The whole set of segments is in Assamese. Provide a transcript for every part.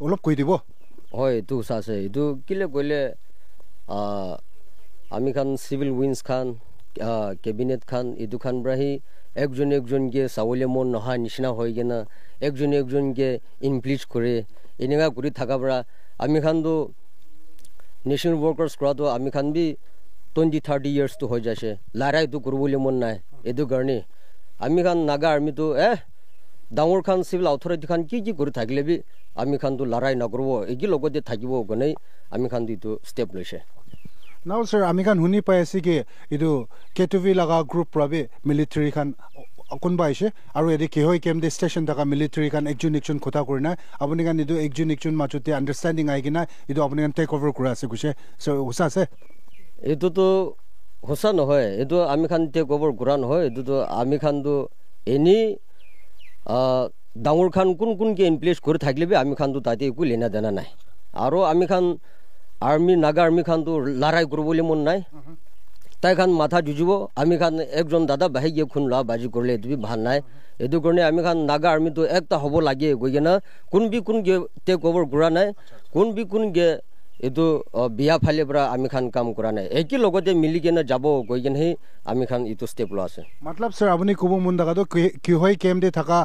অলপ কৈ দিব হয় এইটো আছে এইটো কিলে কইলে আমি খান সিভিল উইংস খান ক্যাবিনেট খান এইটো খান ব্ৰাহি একজন কে চাউলে মন নহয় নিচিনা হৈ গেনা একজন কে ইনপ্লিজ কৰে এনেকা কৰি থাকা বৰা আমি খানটো নেশনাল ওয়াৰ্কাৰ্স কৰাটো আমি খান বি 20-30 years to হৈ যাছে লাৰাই তো কৰিবলৈ মন নাই এইটো কাৰণে আমি খান নাগা আৰ্মি তো ডাঙৰ খান সিভিল অথৰিটি খান কি কৰি থাকিলে বি আমি খান তো লৰাই নকৰব একি লগতে থাকিব গনে আমি খান দিটো স্টেপ লৈছে নাও স্যার আমি খান শুনি পাই আছি কি এইটো কেটুভি লাগা গ্ৰুপ প্ৰবি মিলিটাৰী খান কোনবা আইছে আৰু এদি কি হয় কেম দে ষ্টেচন থকা মিলিটাৰী খান একজন কথা কৰি না আপুনি খান এইটো একজন মাজতে আন্ডাৰষ্টেণ্ডিং আই কিনা এইটো আপুনি খান টেক ওভাৰ কৰা আছে কৈছে সো উসা আছে এইটো তো হোসা নহয় এইটো আমি খান টেক ওভাৰ কৰা নহয় এইটো তো আমি খান তো এনি ডাঙৰ খান কোন কে ইনপ্লেস কৰি থাকিলে বি আমি খান তো তাতে একো লেনা দেনা নাই আৰু আমি খান আর্মি নাগা আর্মি খান তো লড়াই করবলে মন নাই তাই খান মাথা জুজিব আমি খান একজন দাদা বাহি গিয়ে খুন লা বাজি করলে এটো ভাল নাই এটো কারণে আমি খান নাগা আর্মি তো একটা হব লাগে গই না কোন গে টেক ওভার করা নাই কোন গে এটো বিয়া ফালে পৰা আমি খান কাম কৰা নাই একি লগতে মিলি কেনে যাব গই কেনে আমি খান ইটো স্টেপ ল আছে মতলব স্যার আপুনি কব মন দাগা তো কি হয় কেম দে থাকা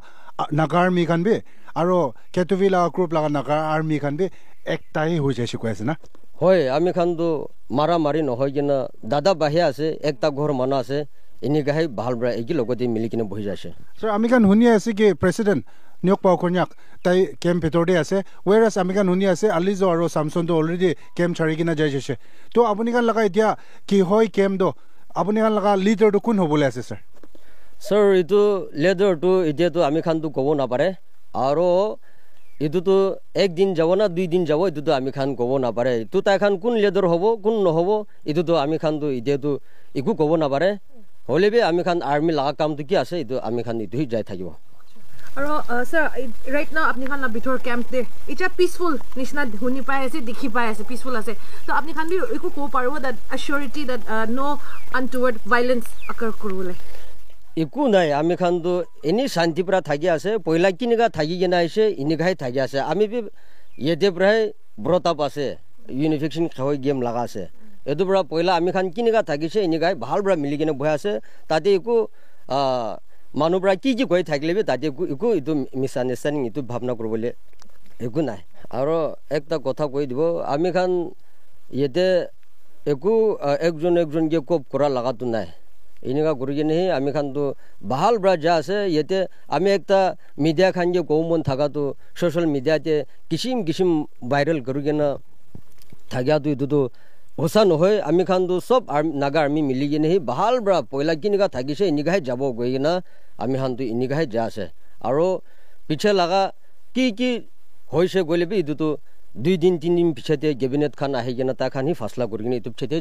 নাগা আর্মি খান বি আৰু কেটুভি লাগা গ্ৰুপ লাগা নাগা আর্মি খান বি একটাই হৈ যাইছে কৈ আছে না হয় আমি খান তো মারামারি নহয় কিনা দাদা বাহিয়া আছে একটা ঘর মানুষ আছে এনেকাহে ভাল ব্রা একি লগতে মিলি কিনে বহি যাইছে স্যার আমি খান শুনি আছে কি প্রেসিডেন্ট নিয়োগ পাও কন্যাক তাই কেম্প ভিতৰতে আছে ওয়েৰাস আমি খান শুনি আছে আলিজো আৰু সামসন তো অলরেডি কেম্প ছাড়ি কিনা যাইছে তো আপুনি খান লাগা এতিয়া কি হয় কেম্প দো আপুনি খান লাগা লিডার তো কোন হবলে আছে স্যার স্যার ইটো লিডার তো এতিয়া তো আমি খান তো কব না পারে আৰু এটো তো একদিন যাব না 2 দিন যাব এটো তো আমি খান কব না পারে তো তাই খান কোন লিডার হব কোন নহব এটো তো আমি খান তো ইতিয়া তো একো কব না পারে হলেবে আমি খান আর্মি লাগা কাম তো কি আছে এটো আমি খান ইটো যাই থাকিব আৰু স্যার রাইট নাও আপনি খান ভিতর ক্যাম্প দে এটা পিসফুল নিশনা শুনি পাই আছে দেখি পাই আছে পিসফুল আছে তো আপনি খান বি একো কব পারবো that assurity that no untoward violence occur করবলে একো নাই আমি খান তো এনি শান্তি পৰা থাকি আছে পয়লা কিনিকা থাকি কিনা আছে ইনিকাই থাকি আছে আমি বি ইয়েতে প্ৰায় ব্ৰতাপ আছে ইউনিফিকেশন হৈ গেম লাগা আছে এটো পৰা পয়লা আমি খান কিনিকা থাকিছে ইনিকাই ভাল পৰা মিলি কিনে বহে আছে তাতে একো মানুহ পৰা কি কৈ থাকিলে বি তাতে একো ইটো মিসআন্ডাৰস্ট্যান্ডিং ইটো ভাবনা কৰবলে একো নাই আৰু একটা কথা কৈ দিব আমি খান ইয়েতে একো একজন কে কোপ কৰা লাগাটো নাই এনেকা কৰি কিনে আমি খান তো ভাল ব্ৰা যা আছে ইয়াতে আমি একটা মিডিয়া খান যে কমন থাকাতো সোশ্যাল মিডিয়াতে কিসিম ভাইরাল কৰি কিনে থাকিয়াতো এইটো তো হোসা নহয় আমি খান তো সব নাগা আর্মি মিলি কিনে ভাল ব্ৰা পয়লা কিনিকা থাকিছে এনেকাহে যাব গৈ কিনে আমি খান তো এনেকাহে যা আছে আৰু পিছে লাগা কি হৈছে গ'লে বি এইটো তো 2 দিন 3 দিন পিছতে ক্যাবিনেট খান আহি কিনে তা খান ফাসলা কৰি কিনে এইটো পিছতে